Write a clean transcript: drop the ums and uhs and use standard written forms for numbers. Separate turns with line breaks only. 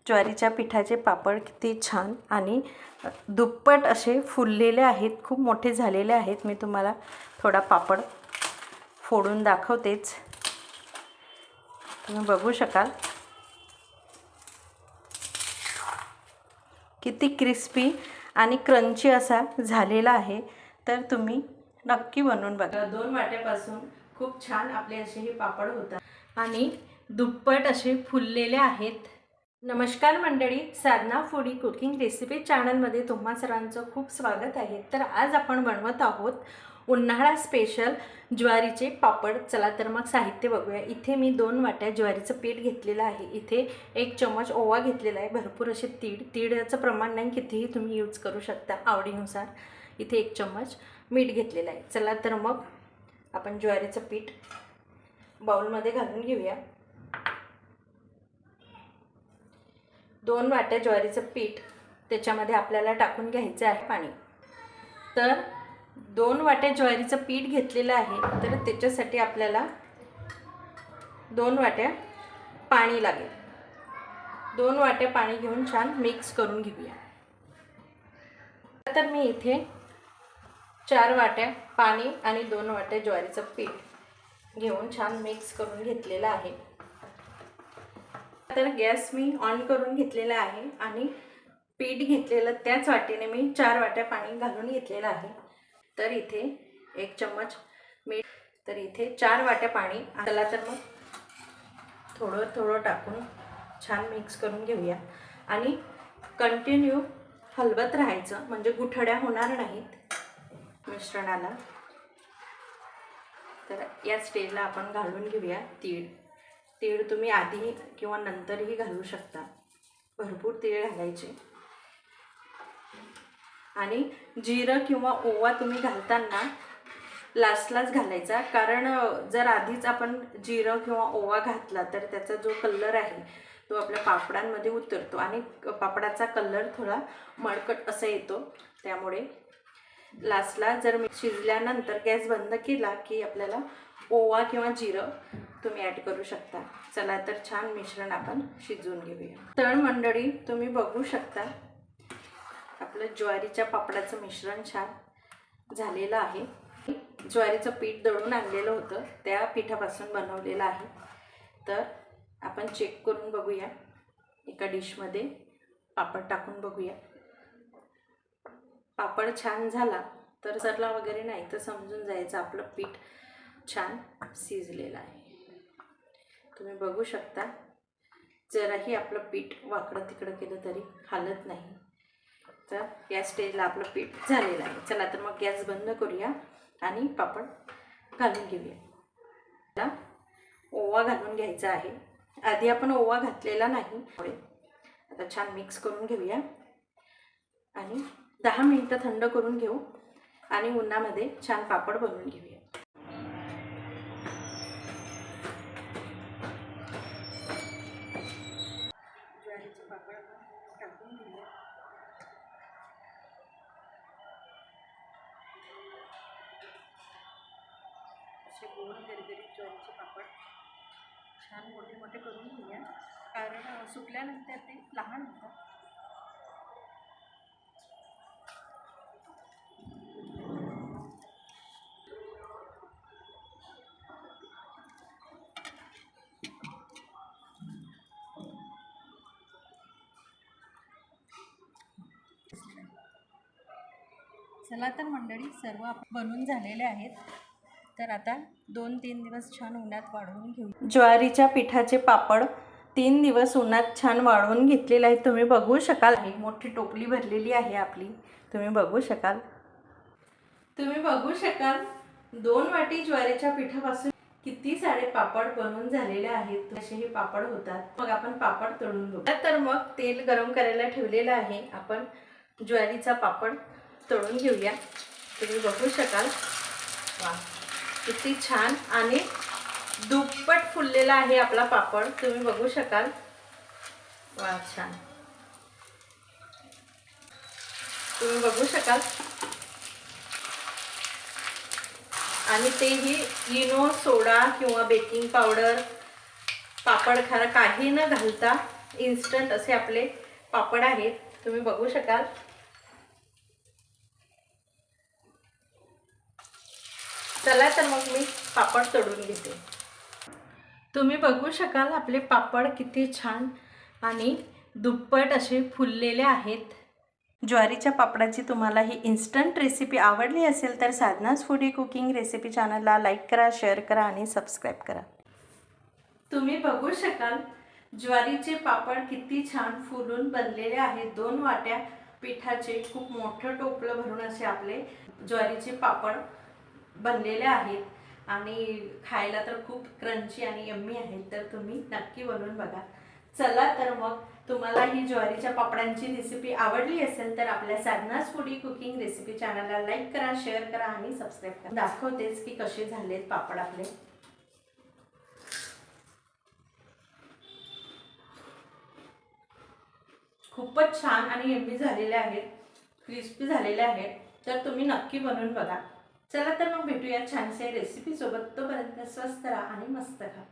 ज्वारीच्या पिठाचे पापड किती छान आणि दुप्पट असे फुललेले आहेत, खूप मोठे झालेले आहेत। मी तुम्हाला थोडा पापड फोडून दाखवतेच, तुम्ही बघू शकाल किती क्रिस्पी आणि क्रंची असा झालेला आहे। तर तुम्ही नक्की बनवून बघा। 2 वाट्यापासून खूप छान आपले असे हे पापड होतात आणि दुप्पट असे फुललेले आहेत। नमस्कार मंडळी, साधना फूडी कुकिंग रेसिपी चॅनलमध्ये तुम्हा सर्वांचं खूप स्वागत आहे। तर आज आपण बनवत आहोत उन्हाळा स्पेशल ज्वारीचे पापड। चला तर मग साहित्य बघूया। इथे मी 2 वाट्या ज्वारीचं पीठ घेतलेलं आहे। इथे 1 चमच ओवा घेतलेला आहे, भरपूर असे तीळाचं प्रमाण नाही, कितीही तुम्ही यूज करू शकता आवडीनुसार। इथे 1 चमच मीठ घेतलेलं आहे। चला तर मग आपण ज्वारीचं पीठ बाउलमध्ये घालून घेऊया। 2 वाट्या ज्वारीचं पीठ, त्याच्यामध्ये आपल्याला टाकून घ्यायचं आहे पाणी। तर 2 वाट्या ज्वारीचं पीठ घेतलेलं आहे, तर त्याच्यासाठी आपल्याला 2 वाट्या पाणी लागेल। 2 वाट्या पाणी घेऊन छान मिक्स करून घेऊया। तर मी इथे 4 वाट्या पाणी आणि 2 वाट्या ज्वारीचं पीठ घेऊन छान मिक्स करून घेतलेलं आहे। तर गॅस मी ऑन करून घेतलेला आहे आणि पीठ घेतलेलं त्याच वाटीने मी 4 वाट्या पाणी घालून घेतलेलं आहे। तर इथे 1 चमच मीठ, तर इथे 4 वाट्या पाणी। चला तर मग थोडं थोडं टाकून छान मिक्स करून घेऊया आणि कंटिन्यू हलवत राहायचं, म्हणजे गुठळ्या होणार नाहीत मिश्रणाला। तर या स्टेजला आपण घालून घेऊया तीळ। तीळ तुम्ही आधी किंवा नंतरही घालू शकता, भरपूर तीळ घालायचे। आणि जिरं किंवा ओवा तुम्ही घालताना लास्टलाच घालायचा, कारण जर आधीच आपण जिरं किंवा ओवा घातला तर त्याचा जो कलर आहे तो आपल्या पापडांमध्ये उतरतो आणि पापडाचा कलर थोडा मळकट असा येतो। त्यामुळे लास्टला जर शिजल्यानंतर गॅस बंद केला की आपल्याला ओवा किंवा जिरं तुम्ही ॲड करू शकता। चला तर छान मिश्रण आपण शिजवून घेऊया। तर मंडळी तुम्ही बघू शकता आपलं ज्वारीच्या पापडाचं मिश्रण छान झालेलं आहे। ज्वारीचं पीठ दळून आणलेलं होतं, त्या पिठापासून बनवलेलं आहे। तर आपण चेक करून बघूया, एका डिशमध्ये पापड टाकून बघूया। पापड छान झाला तर सरला वगैरे नाही तर समजून जायचं आपलं पीठ छान शिजलेलं आहे। तुम्ही बघू शकता जराही आपलं पीठ वाकडं तिकडं केलं तरी हालत नाही। तर या स्टेजला आपलं पीठ झालेलं आहे। चला तर मग गॅस बंद करूया आणि पापड घालून घेऊया। ओवा घालून घ्यायचा आहे, आधी आपण ओवा घातलेला नाही। आता छान मिक्स करून घेऊया आणि 10 मिनिटं थंड करून घेऊ आणि उन्हामध्ये छान पापड बनवून घेऊया। ज्वारीचे पापड टाकून घेऊया। असे गोल गरगरीत ज्वारीचे पापड छान मोठे मोठे करून घेऊया, कारण सुकल्यानंतर ते लहान होतात। चला तर मंडळी सर्व बनवून झालेले आहेत। तर आता 2-3 दिवस छान उन्हात वाळवून घेऊ। ज्वारीच्या पिठाचे पापड 3 दिवस उन्हात छान वाळवून घेतलेले आहेत। तुम्ही बघू शकाल, एक मोठी टोपली भरलेली आहे आपली, तुम्ही बघू शकाल। 2 वाटी ज्वारीच्या पिठापासून किती सारे पापड बनवून झालेले आहेत। असे हे पापड होतात। मग आपण पापड तळून घेऊ। तर मग तेल गरम करायला ठेवलेलं आहे, आपण ज्वारीचा पापड तळून घेऊया। तुम्ही बघू शकाल, वा किती छान आणि दुप्पट फुललेला आहे आपला पापड, तुम्ही बघू शकाल। वा छान, तुम्ही बघू शकाल। आणि तेही इनो, सोडा किंवा बेकिंग पावडर, पापड खार काही न घालता इन्स्टंट असे आपले पापड आहेत, तुम्ही बघू शकाल। चला तर मग मी पापड तळून घेते। तुम्ही बघू शकाल आपले पापड किती छान आणि दुप्पट असे फुललेले आहेत। ज्वारीच्या पापडाची तुम्हाला ही इन्स्टंट रेसिपी आवडली असेल तर साधनाज फूडी कुकिंग रेसिपी चॅनलला लाईक करा, शेअर करा आणि सबस्क्राईब करा। तुम्ही बघू शकाल ज्वारीचे पापड किती छान फुलून बनलेले आहेत। 2 वाट्या पिठाचे खूप मोठं टोपलं भरून असे आपले ज्वारीचे पापड बनलेले आहेत आणि खायला तर खूप क्रंची आणि यम्मी आहेत, तर तुम्ही नक्की बनवून बघा। चला तर मग तुम्हाला ही ज्वारीच्या पापडांची रेसिपी आवडली असेल तर आपल्या साधनाज फूडी कुकिंग रेसिपी चॅनलला लाईक करा, शेअर करा आणि सबस्क्राईब करा। दाखवतेच की कसे झालेत पापड आपले। खूपच छान आणि यम्मी झालेले आहेत, क्रिस्पी झालेले आहेत, तर तुम्ही नक्की बनवून बघा। चला तर मग भेटूया छानशा रेसिपी सोबत। तोपर्यंत स्वस्त राहा आणि मस्त खा।